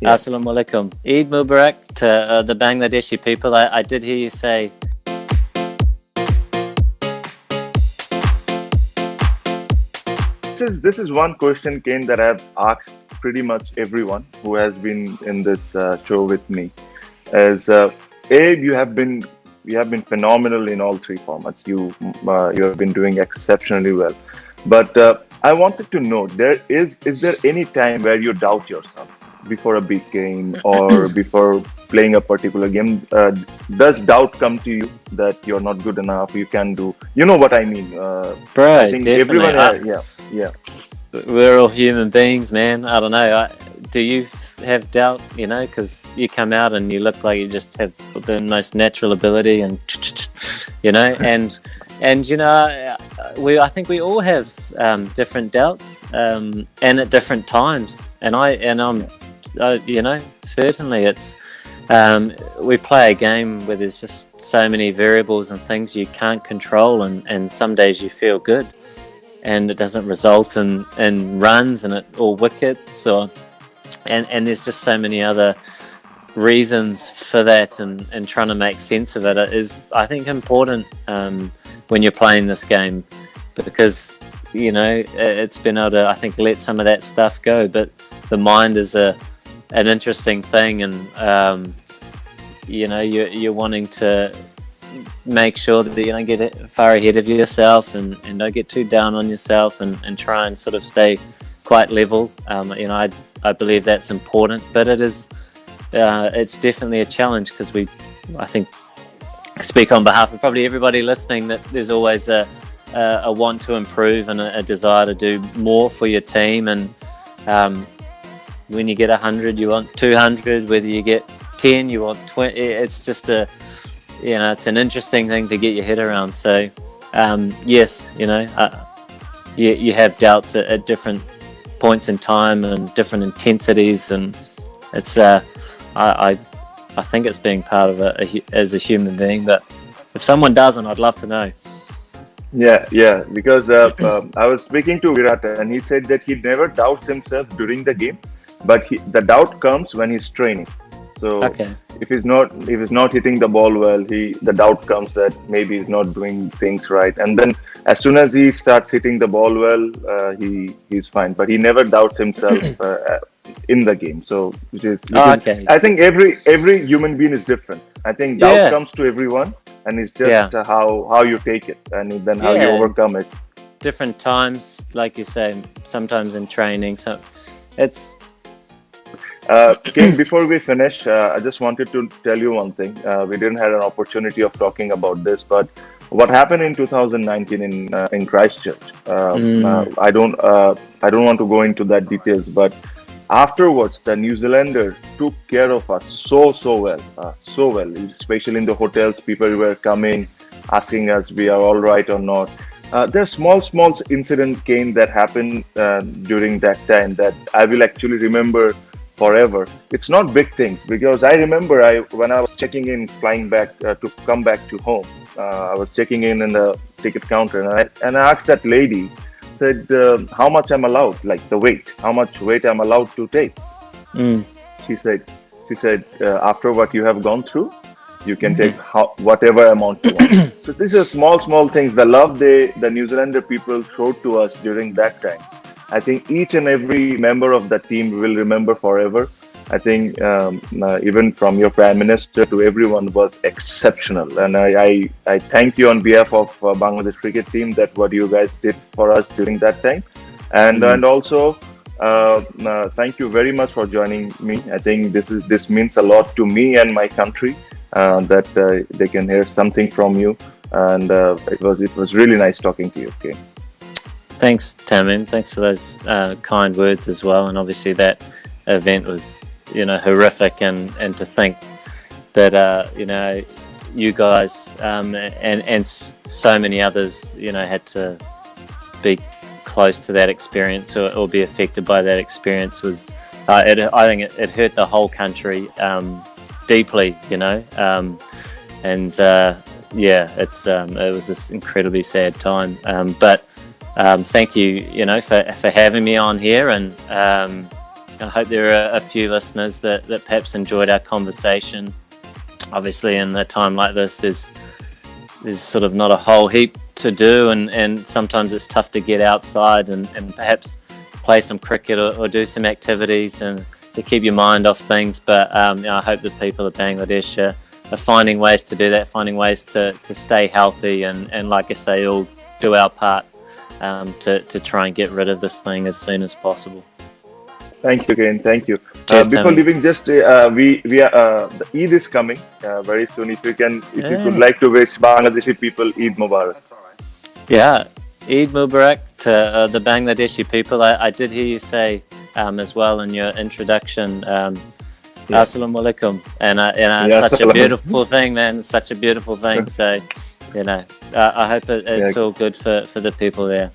Yeah. Assalamu alaikum. Eid Mubarak to the Bangladeshi people. I did hear you say. This is one question, Kane, that I've asked pretty much everyone who has been in this show with me. As Abe, you have been phenomenal in all three formats. You have been doing exceptionally well. But I wanted to know, is there any time where you doubt yourself before a big game or before playing a particular game? Does doubt come to you that you're not good enough? You can do. You know what I mean? I Bro, think definitely. everyone. Yeah, yeah. We're all human beings, man. I don't know. Do you have doubt? Because you come out and you look like you just have the most natural ability, and I think we all have different doubts, and at different times. Certainly it's. We play a game where there's just so many variables and things you can't control, and some days you feel good and it doesn't result in runs or wickets, and there's just so many other reasons for that, and trying to make sense of it is, I think, important when you're playing this game, because it's been able to, I think, let some of that stuff go. But the mind is an interesting thing, and you're wanting to make sure that you don't get far ahead of yourself, and don't get too down on yourself, and try and sort of stay quite level. I believe that's important, but it's definitely a challenge, because I think, speak on behalf of probably everybody listening, that there's always a want to improve and a desire to do more for your team. And when you get 100, you want 200. Whether you get 10, you want 20. It's just it's an interesting thing to get your head around. So yes, you have doubts at different points in time and different intensities, and it's I think it's being part of it as a human being. But if someone doesn't, I'd love to know. Yeah, yeah, because I was speaking to Virat, and he said that he never doubts himself during the game, but the doubt comes when he's training. So Okay. if he's not hitting the ball well, the doubt comes that maybe he's not doing things right. And then as soon as he starts hitting the ball well, he's fine. But he never doubts himself in the game. So Okay. I think every human being is different. I think doubt Yeah. comes to everyone, and it's just Yeah. how you take it, and then how you Yeah. overcome it. Different times, like you say, sometimes in training. So it's King, before we finish, I just wanted to tell you one thing. We didn't have an opportunity of talking about this, but what happened in 2019 in Christchurch? I don't want to go into that details, but afterwards, the New Zealanders took care of us so well, so well. Especially in the hotels, people were coming, asking us we are all right or not. There's small incident, Kane, that happened during that time that I will actually remember forever. It's not big things, because I remember when I was checking in, flying back to come back to home. I was checking in the ticket counter, and I asked that lady, said, how much I'm allowed, like the weight, how much weight I'm allowed to take. mm, She said, after what you have gone through, you can take whatever amount you want. So these are small things. The love the New Zealander people showed to us during that time, I think each and every member of the team will remember forever. I think even from your prime minister to everyone was exceptional, and I thank you on behalf of Bangladesh cricket team that what you guys did for us during that time, and mm. and also thank you very much for joining me. I think this means a lot to me and my country, that they can hear something from you, and it was really nice talking to you. Okay. Thanks, Tamim. Thanks for those kind words as well. And obviously that event was, horrific, and to think that, you guys and so many others, had to be close to that experience, or be affected by that experience, was, I think it hurt the whole country deeply, and it was this incredibly sad time. But thank you, for having me on here, and I hope there are a few listeners that perhaps enjoyed our conversation. Obviously, in a time like this, there's sort of not a whole heap to do, and sometimes it's tough to get outside and perhaps play some cricket or do some activities and to keep your mind off things. But I hope that people of Bangladesh are finding ways to do that, finding ways to stay healthy, and like I say, all do our part to try and get rid of this thing as soon as possible. Thank you, Kane. Thank you. Cheers, Before Tamim. leaving, just we are the Eid is coming very soon. If you would like to wish Bangladeshi people Eid Mubarak. Yeah, Eid Mubarak to the Bangladeshi people. I did hear you say as well in your introduction, assalamu alaikum, and Yeah, such a beautiful thing, man. Such a beautiful thing. So, I hope it's all good for the people there.